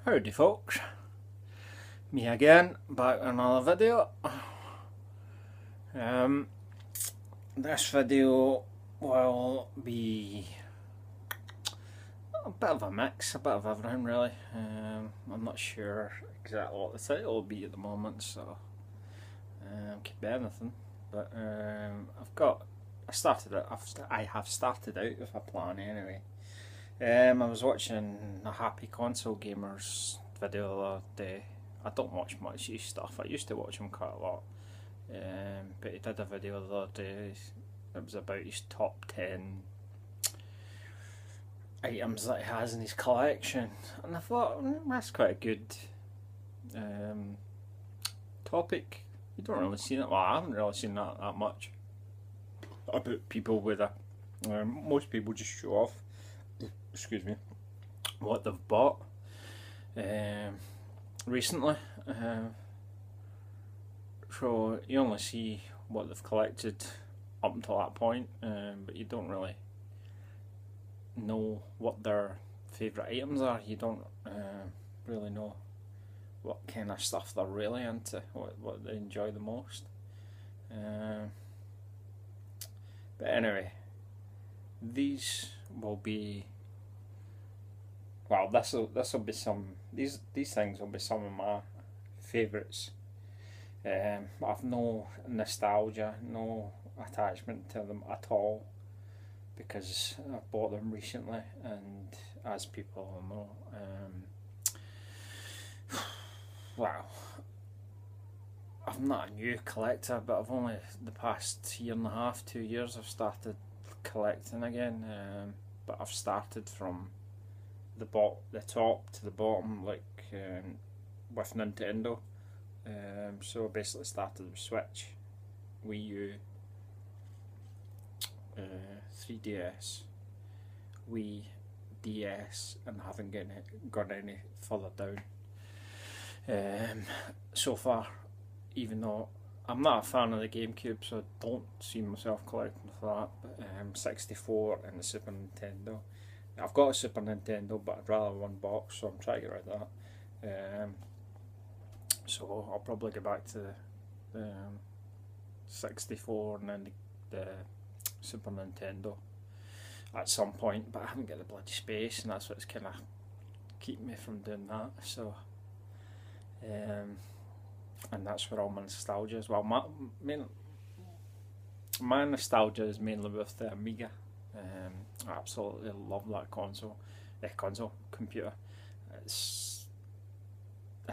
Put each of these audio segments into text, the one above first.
Howdy folks, me again, back with another video. Um, this video will be a bit of a mix, a bit of everything really. I'm not sure exactly what the title will be at the moment, so could be anything. But I have started out with a plan anyway. I was watching a Happy Console Gamers video the other day. I don't watch much of his stuff. I used to watch him quite a lot. But he did a video the other day. It was about his top 10 items that he has in his collection. And I thought, that's quite a good topic. You don't really see that. Well, I haven't really seen that much about people with a. Most people just show off, excuse me, what they've bought recently. So you only see what they've collected up until that point, but you don't really know what their favourite items are. You don't really know what kind of stuff they're really into, what they enjoy the most. But anyway, these will be, well, this will be some, these things will be some of my favourites. I've no nostalgia, no attachment to them at all, because I bought them recently, and as people know, well, I'm not a new collector, but I've only the past year and a half, 2 years, I've started collecting again. But I've started from the top to the bottom, like with Nintendo. So I basically started with Switch, Wii U, 3DS, Wii, DS, and haven't gone any further down so far, even though I'm not a fan of the GameCube, so I don't see myself collecting for that. But 64 and the Super Nintendo. I've got a Super Nintendo, but I'd rather one box, so I'm trying to get rid of that. So I'll probably go back to the 64 and then the Super Nintendo at some point, but I haven't got the bloody space, and that's what's kind of keeping me from doing that. So, and that's where all my nostalgia is. Well, my nostalgia is mainly with the Amiga. I absolutely love that console computer. If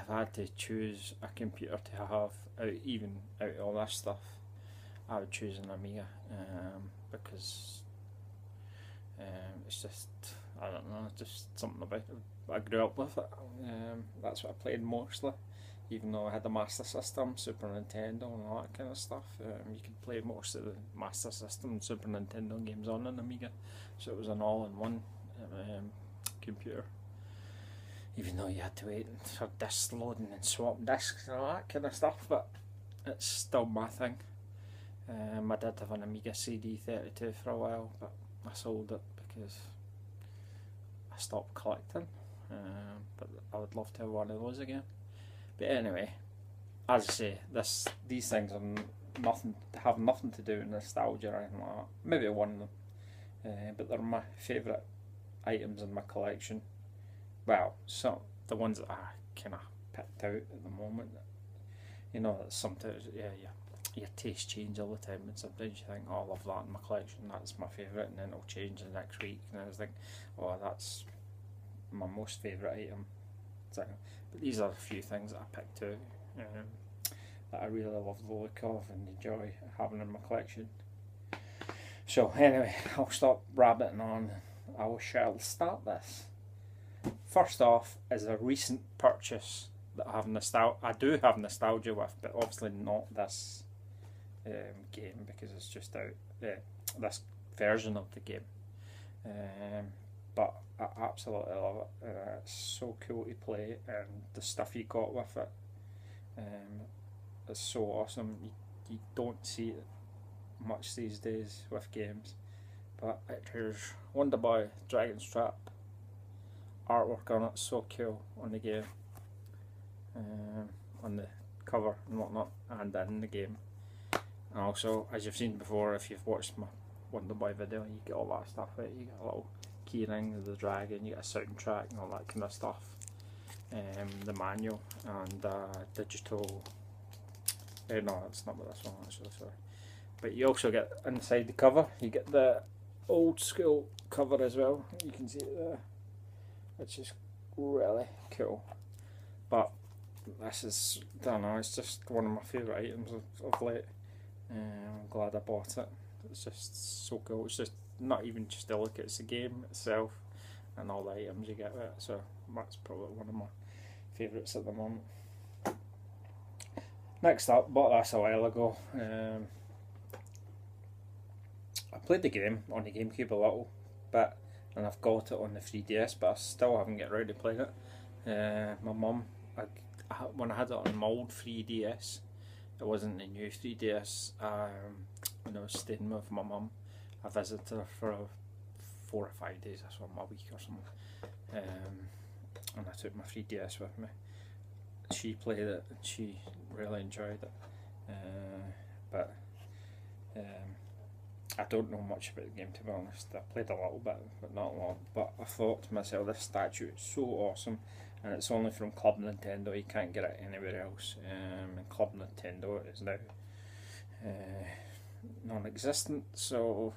I had to choose a computer to have out of all this stuff, I would choose an Amiga, because it's just, I don't know, just something about it. I grew up with it. That's what I played mostly. Even though I had the Master System, Super Nintendo, and all that kind of stuff, you could play most of the Master System and Super Nintendo games on an Amiga. So it was an all-in-one computer. Even though you had to wait for disc loading and swap discs and all that kind of stuff, but it's still my thing. I did have an Amiga CD32 for a while, but I sold it because I stopped collecting. But I would love to have one of those again. But anyway, as I say, these things have nothing to do with nostalgia or anything like that. Maybe one of them, but they're my favourite items in my collection. Well, some the ones that I kind of picked out at the moment. You know, that sometimes your taste change all the time, and sometimes you think, oh, I love that in my collection, that's my favourite, and then it'll change the next week, and then I think, oh, that's my most favourite item. So, but these are a few things that I picked out that I really love the look of and enjoy having in my collection. So anyway, I'll stop rabbiting on. I shall start this. First off is a recent purchase that I do have nostalgia with, but obviously not this game, because it's just out this version of the game. But I absolutely love it. It's so cool to play, and the stuff you got with it is so awesome. You don't see it much these days with games. But there's Wonder Boy Dragon's Trap, artwork on it, so cool on the game, on the cover and whatnot, and in the game. And also, as you've seen before, if you've watched my Wonder Boy video, you get all that stuff out. You get a little keyring of the dragon, you get a soundtrack and all that kind of stuff. The manual and digital. No, that's not what this one actually. Sorry, but you also get inside the cover. You get the old school cover as well. You can see it there, which is really cool. But this is, I don't know, it's just one of my favourite items of late. I'm glad I bought it. It's just so cool. It's just not even just to look at, it's the game itself and all the items you get with it. So that's probably one of my favourites at the moment. Next up, bought this a while ago. I played the game on the GameCube a little bit, and I've got it on the 3DS, but I still haven't get around to playing it. My mum, when I had it on my old 3DS, it wasn't the new 3DS. When I was staying with my mum, I visited her for 4 or 5 days, I saw a week or something, and I took my 3DS with me. She played it and she really enjoyed it, but I don't know much about the game, to be honest. I played a little bit, but not long. But I thought to myself, this statue is so awesome, and it's only from Club Nintendo. You can't get it anywhere else. And Club Nintendo is now non-existent, so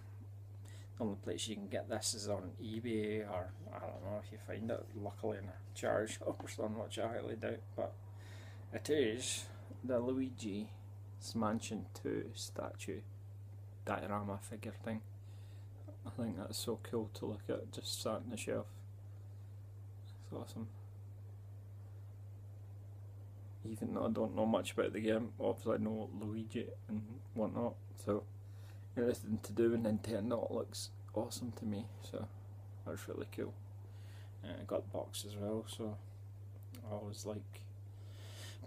the only place you can get this is on eBay, or I don't know if you find it luckily in a charge shop or something, which I highly doubt. But it is the Luigi's Mansion 2 statue diorama figure thing. I think that's so cool to look at, just sat on the shelf. It's awesome. Even though I don't know much about the game, obviously I know Luigi and whatnot, so anything to do with Nintendo, it looks awesome to me, so that's really cool. I got the box as well, so I always like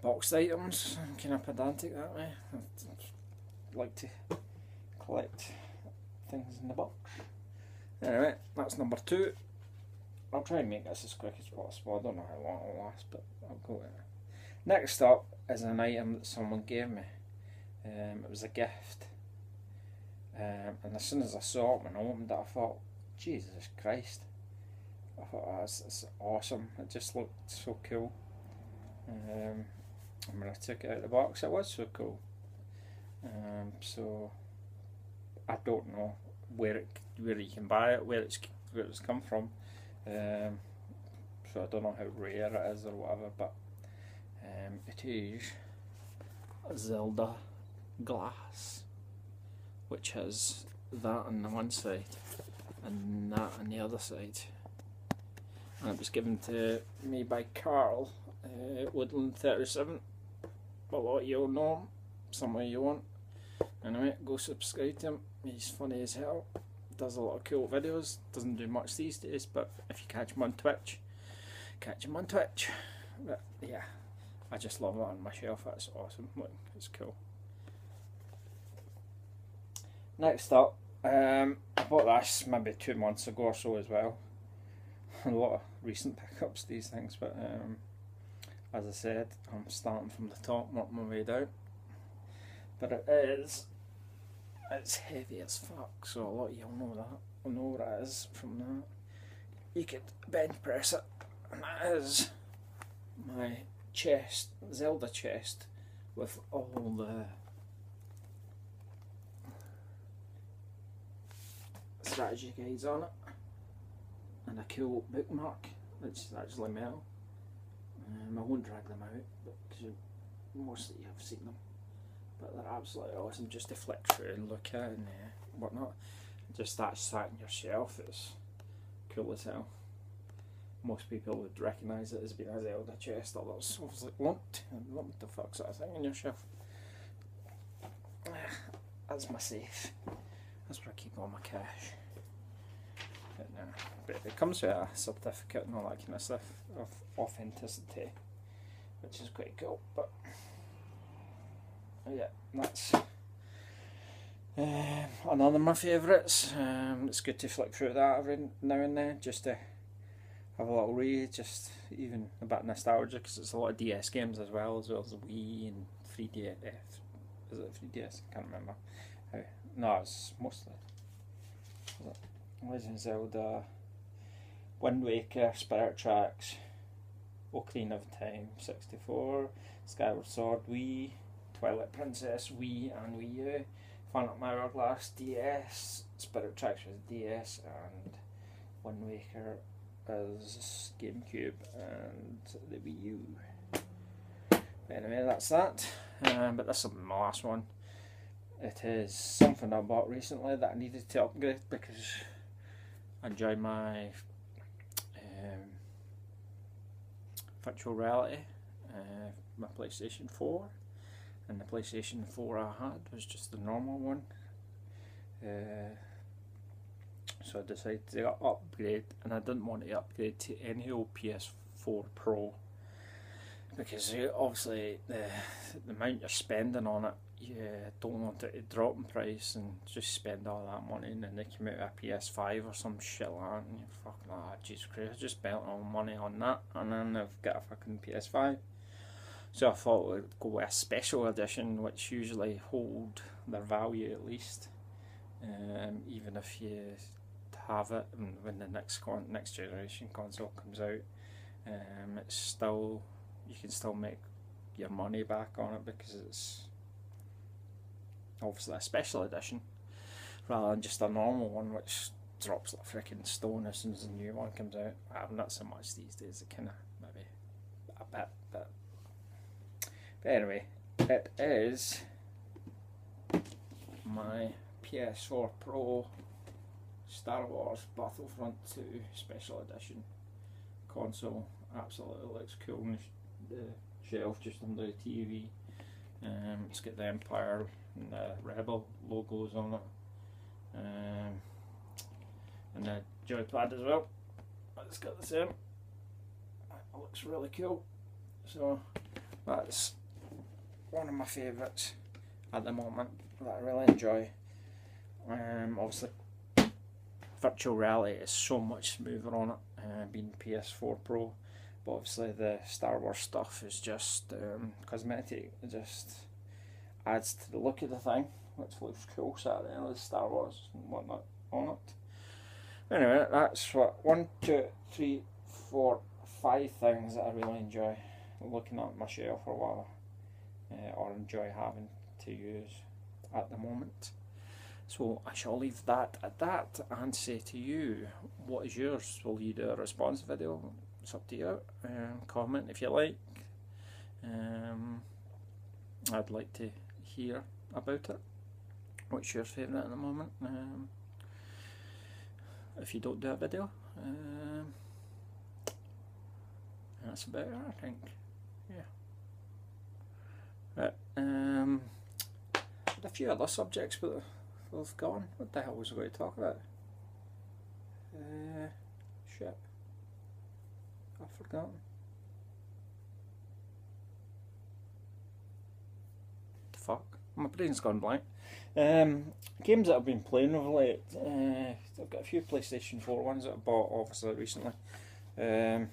boxed items. I'm kind of pedantic that way. I like to collect things in the box. Anyway, that's number 2. I'll try and make this as quick as possible. I don't know how long it'll last, but I'll go with it. Next up is an item that someone gave me. It was a gift. And as soon as I saw it when I opened it, I thought, Jesus Christ. I thought, oh, it's awesome. It just looked so cool. And when I took it out of the box, it was so cool. So I don't know where you can buy it, where it's come from. So I don't know how rare it is or whatever, but it is Zelda glass, which has that on the one side and that on the other side. And it was given to me by Carl, Woodland 37. A lot of you'll know him, some of you won't. Anyway, go subscribe to him. He's funny as hell. Does a lot of cool videos. Doesn't do much these days, but if you catch him on Twitch, catch him on Twitch. But yeah, I just love that on my shelf. That's awesome. Look, it's cool. Next up, I bought this maybe 2 months ago or so as well. A lot of recent pickups, these things, but as I said, I'm starting from the top, working my way down. But it's heavy as fuck, so a lot of you'll know that. I'll know what it is from that. You could bench press it, and that is my chest, Zelda chest, with all the strategy guides on it, and a cool bookmark, which is actually metal. I won't drag them out, because most of you have seen them. But they're absolutely awesome just to flick through and look at and whatnot. Just that sat on your shelf, it's cool as hell. Most people would recognise it as being a Zelda chest, although it's obviously what the fuck's that thing on your shelf? That's my safe. That's where I keep all my cash. But it comes with a certificate and all that kind of stuff of authenticity, which is quite cool. But yeah, that's another of my favourites. It's good to flick through that every now and then just to have a little read, just even a bit nostalgic, because it's a lot of DS games as well as the Wii and 3DS. Is it 3DS? I can't remember. No, it's mostly Legend of Zelda, Wind Waker, Spirit Tracks, Ocarina of Time 64, Skyward Sword Wii, Twilight Princess Wii and Wii U, Phantom Hourglass DS, Spirit Tracks was DS, and Wind Waker as GameCube and the Wii U. But anyway, that's that. But this will be my last one. It is something I bought recently that I needed to upgrade because I enjoy my virtual reality, my PlayStation 4, and the PlayStation 4 I had was just the normal one. So I decided to upgrade, and I didn't want to upgrade to any old PS4 Pro because obviously the amount you're spending on it, you don't want it to drop in price and just spend all that money and then they come out with a PS5 or some shit like that and you're fucking like, Jesus Christ, I just spent all the money on that and then I've got a fucking PS5. So I thought we'd go with a special edition, which usually hold their value at least, even if you have it and when the next generation console comes out, it's still, you can still make your money back on it because it's obviously a special edition rather than just a normal one which drops like a freaking stone as soon as a new one comes out. Not so much these days, it kind of maybe a bit, but anyway, it is my PS4 Pro Star Wars Battlefront 2 Special Edition console. Absolutely looks cool on the shelf just under the TV. It's got the Empire and the Rebel logos on it, and the joypad as well. It's got the same. It looks really cool. So that's one of my favourites at the moment that I really enjoy. Obviously, virtual reality is so much smoother on it, being PS4 Pro. But obviously the Star Wars stuff is just cosmetic. It just adds to the look of the thing, which looks cool. So the end of Star Wars and whatnot on it. Anyway, that's what 1, 2, 3, 4, 5 things that I really enjoy looking at my shelf for a while, or enjoy having to use at the moment. So I shall leave that at that and say to you, what is yours? Will you do a response video? It's up to you. Comment if you like. I'd like to hear about it. What's your favourite at the moment? If you don't do a video, that's about it, I think. Yeah. Right. A few other subjects, but we've gone. What the hell was I going to talk about? Shit. I've forgotten. The fuck? My brain's gone blank. Games that I've been playing of late. I've got a few PlayStation 4 ones that I bought obviously recently. I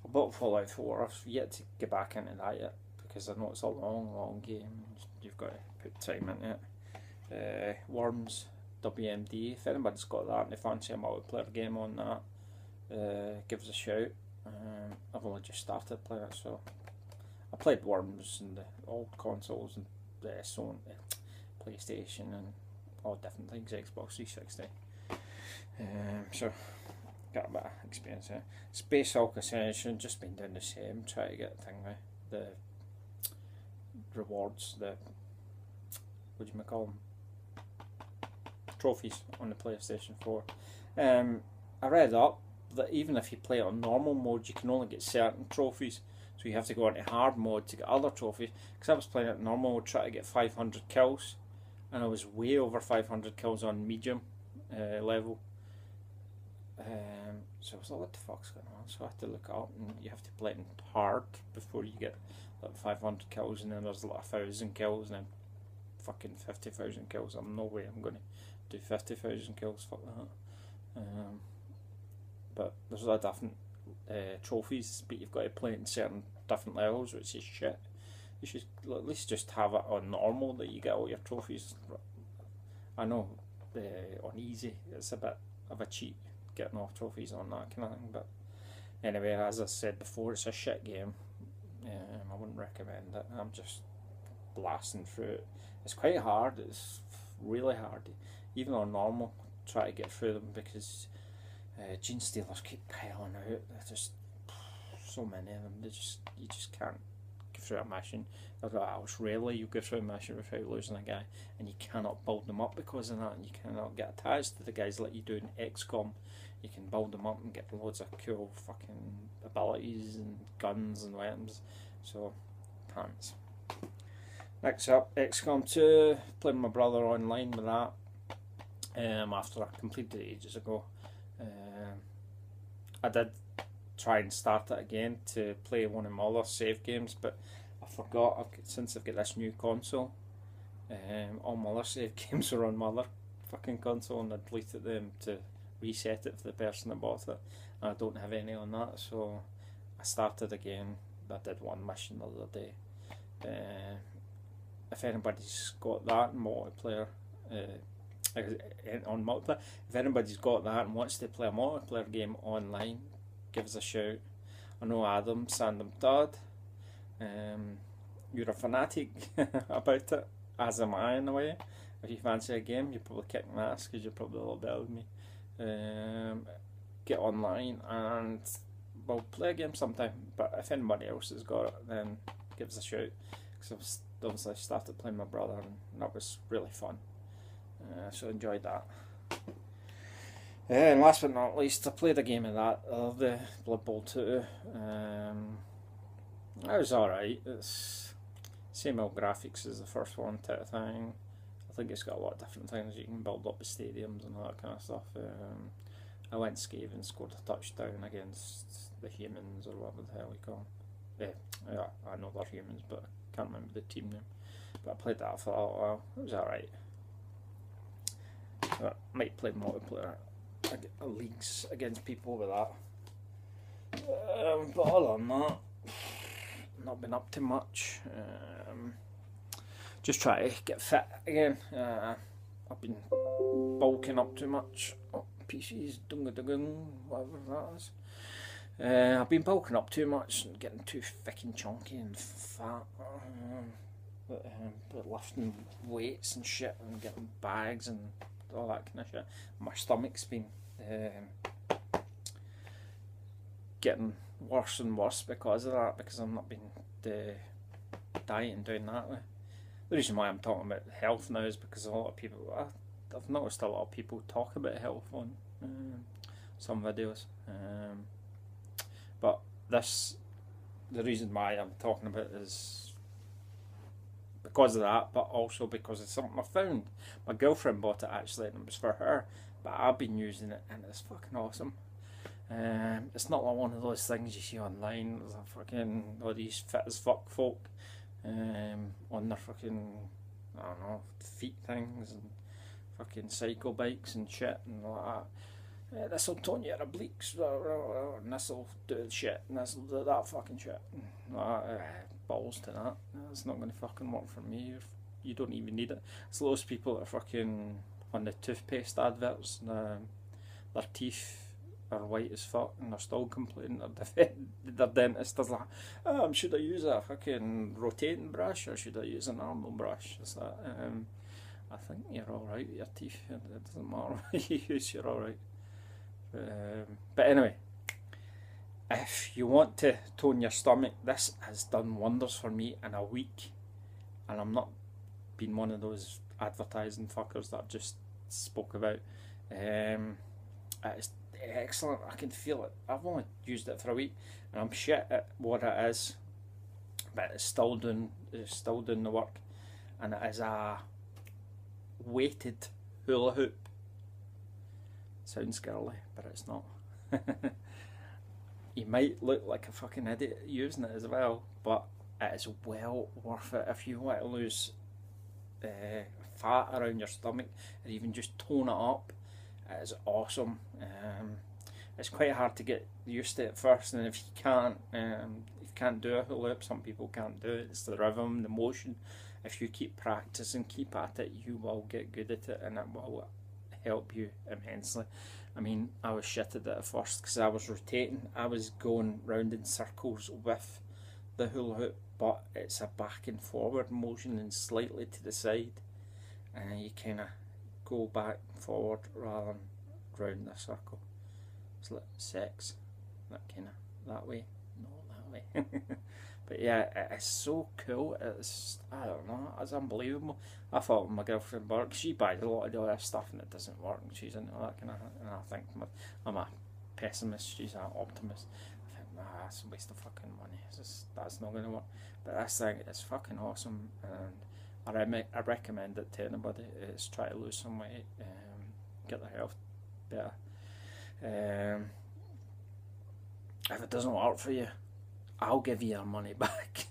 bought Fallout 4. I've yet to get back into that yet because I know it's a long game. You've got to put time into it. Worms WMD. If anybody's got that and they fancy a multiplayer game on that, give us a shout. I've only just started playing it, so I played Worms and the old consoles and the Sony, PlayStation and all different things, Xbox 360. So got a bit of experience there. Space Hulk Ascension, just been doing the same, try to get the thing right, the rewards, the what do you call them, trophies on the PlayStation 4. I read up that even if you play it on normal mode, you can only get certain trophies, so you have to go into hard mode to get other trophies. Because I was playing it normal mode, trying to get 500 kills, and I was way over 500 kills on medium level. So I was like, what the fuck's going on? So I had to look it up, and you have to play it in hard before you get like 500 kills, and then there's like 1,000 kills, and then fucking 50,000 kills. I'm no way I'm going to do 50,000 kills, fuck that. but there's a lot of different trophies, but you've got to play it in certain different levels, which is shit. You should at least just have it on normal that you get all your trophies. I know on easy it's a bit of a cheat getting off trophies on that kind of thing, but anyway, as I said before, it's a shit game. I wouldn't recommend it. I'm just blasting through it. It's quite hard. It's really hard, even on normal. Try to get through them because gene stealers keep piling out. There's just so many of them. You just can't go through a mission. It's rarely you go through a mission without losing a guy, and you cannot build them up because of that. And you cannot get attached to the guys like you do in XCOM. You can build them up and get loads of cool fucking abilities and guns and weapons. So, pants. Next up, XCOM 2. Playing my brother online with that. After I completed it ages ago. I did try and start it again to play one of my other save games, but I forgot. Since I've got this new console, all my other save games are on my other fucking console, and I deleted them to reset it for the person that bought it, and I don't have any on that, so I started again. I did one mission the other day. If anybody's got that in multiplayer, on multiplayer, if anybody's got that and wants to play a multiplayer game online, give us a shout. I know Adam Sandom Todd, you're a fanatic about it, as am I in a way. If you fancy a game, you're probably kicking my ass because you're probably a little better than me. Get online and we'll play a game sometime, but if anybody else has got it, then give us a shout, because obviously I started playing my brother and that was really fun, so enjoyed that. And last but not least, I played a game of that, the Blood Bowl 2. It was alright. It's same old graphics as the first one type of thing. I think it's got a lot of different things. You can build up the stadiums and all that kind of stuff. I went scathing and scored a touchdown against the humans, or whatever the hell you call them. Yeah, I know they're humans, but I can't remember the team name. But I played that for a little while. It was alright. I might play multiplayer leagues against people with that. But other than that, not been up to much. Just try to get fit again. I've been bulking up too much. Oh, PC's dunga whatever that is. I've been bulking up too much and getting too fucking chunky and fat. But lifting weights and shit and getting bags and all that kind of shit. My stomach's been getting worse and worse because of that, because I've not been dieting doing that way. The reason why I'm talking about health now is because a lot of people, I've noticed a lot of people talk about health on some videos, but the reason why I'm talking about it is because of that, but also because it's something I found. My girlfriend bought it actually, and it was for her, but I've been using it and it's fucking awesome. It's not like one of those things you see online. There's a fucking all these fit as fuck folk on their fucking, I don't know, feet things and fucking cycle bikes and shit and all that. This'll tone your obliques, and this'll do shit, and this'll do that fucking shit. Balls to that. It's not going to fucking work for me. You don't even need it. It's those people that are fucking on the toothpaste adverts, their teeth are white as fuck and they're still complaining. Their dentist is like, should I use a fucking rotating brush or should I use a normal brush? It's like, I think you're alright with your teeth. It doesn't matter what you use, you're alright. But anyway, if you want to tone your stomach, this has done wonders for me in a week, and I'm not being one of those advertising fuckers that I've just spoke about. It's excellent. I can feel it. I've only used it for a week and I'm shit at what it is, but it's still doing the work, and it is a weighted hula hoop. Sounds girly, but it's not. You might look like a fucking idiot using it as well, but it is well worth it if you want to lose fat around your stomach or even just tone it up. It is awesome. it's quite hard to get used to it first, and if you can't do a hula hoop, some people can't do it. It's the rhythm, the motion. If you keep practicing, keep at it, you will get good at it, and it will help you immensely. I mean, I was shit at it at first because I was rotating. I was going round in circles with the hula hoop, but it's a back and forward motion and slightly to the side, and you kind of go back and forward rather than round the circle. It's like sex, that kind of that way, not that way. But yeah, it's so cool. I don't know, it's unbelievable. I thought my girlfriend worked. She buys a lot of the other stuff and it doesn't work. And she's into that kind of, and I think I'm a pessimist. She's an optimist. I think nah, it's a waste of fucking money. That's not going to work. But this thing is fucking awesome, and I recommend it to anybody. Is try to lose some weight, get their health better. If it doesn't work for you, I'll give you your money back.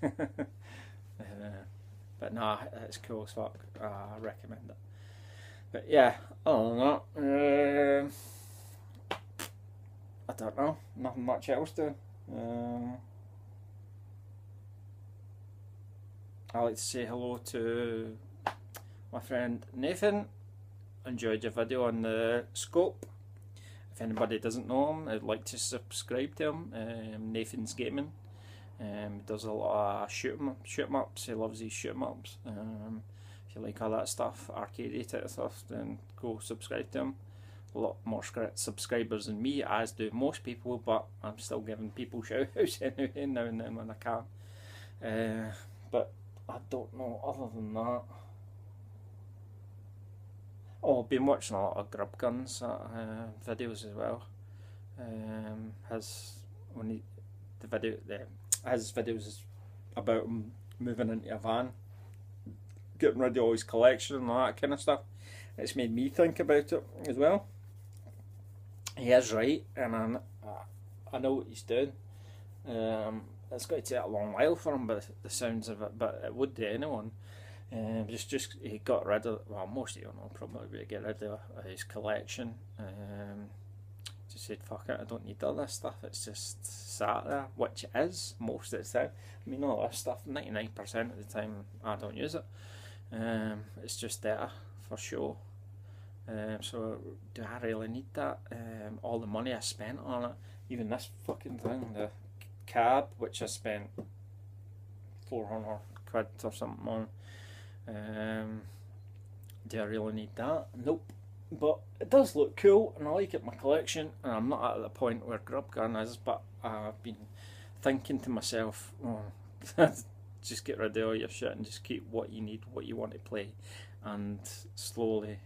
But nah, it's cool as fuck. I recommend it. But yeah, other than that, I don't know. Nothing much else to. I like to say hello to my friend Nathan. Enjoyed your video on the scope. If anybody doesn't know him, I'd like to subscribe to him. Nathan's Gaming. He does a lot of shoot 'em ups. He loves these shoot 'em ups. If you like all that stuff, arcade type stuff, then go subscribe to him. A lot more subscribers than me, as do most people, but I'm still giving people shout outs anyway now and then when I can. But I don't know, other than that. Oh, I've been watching a lot of Grub Guns videos as well. His videos is about him moving into a van, getting rid of all his collection and all that kind of stuff. It's made me think about it as well. He is right, and I know what he's doing. It's going to take a long while for him, but the sounds of it, but it would to anyone. Just he got rid of, well, most of you know probably get rid of his collection. Just said fuck it, I don't need all this stuff. It's just sat there, which it is most of the time. I mean, all this stuff, 99% of the time I don't use it. It's just there for show. So do I really need that? All the money I spent on it, even this fucking thing, the cab, which I spent 400 quid or something on. Do I really need that? Nope. But it does look cool, and I like it in my collection, and I'm not at the point where Grub Gun is, but I've been thinking to myself, oh, just get rid of all your shit and just keep what you need, what you want to play, and slowly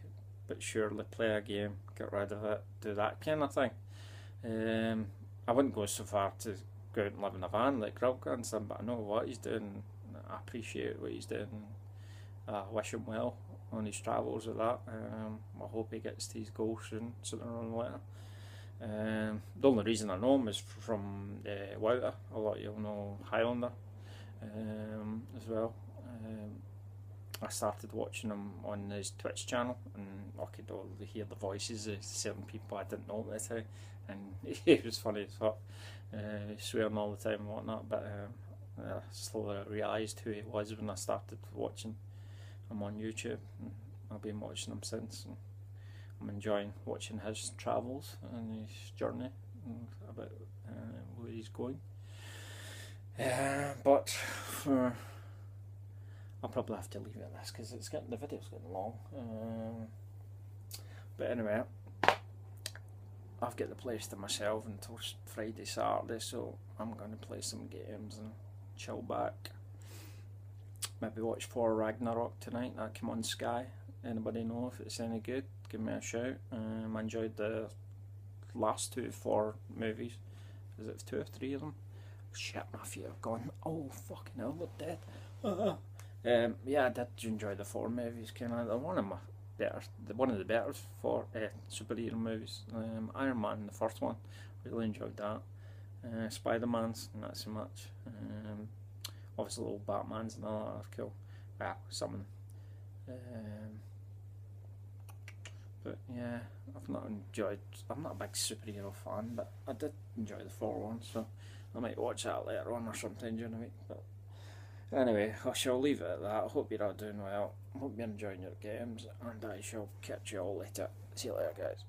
but surely play a game, get rid of it, do that kind of thing. I wouldn't go so far to go out and live in a van like Grub Gun, but I know what he's doing, I appreciate what he's doing. I wish him well on his travels with that. I hope he gets to his goal sooner or later. The only reason I know him is from Wouter. A lot of you'll know Highlander as well. I started watching him on his Twitch channel, and I could already hear the voices of certain people I didn't know at the time, and it was funny as fuck. Swearing all the time and whatnot, but I slowly realised who he was when I started watching him on YouTube, and I've been watching him since, and I'm enjoying watching his travels and his journey and about where he's going. But I'll probably have to leave it at this because the video's getting long. But anyway, I've got the place to myself until Friday, Saturday, so I'm going to play some games and chill back. Maybe watch Thor Ragnarok tonight. That came on Sky. Anybody know if it's any good? Give me a shout. I enjoyed the last two Thor movies. Is it 2 or 3 of them? Shit, my feet have gone. Oh fucking hell, they're dead. Yeah, I did enjoy the Thor movies. Kind of one of the better Thor superhero movies. Iron Man, the first one, really enjoyed that. Spider-Man's not so much. Obviously, little Batman's and all that are cool. Well, some. But yeah, I've not enjoyed. I'm not a big superhero fan, but I did enjoy the 4 one, so I might watch that later on or sometime during the week. But anyway, I shall leave it at that. I hope you're all doing well. I hope you're enjoying your games, and I shall catch you all later. See you later, guys.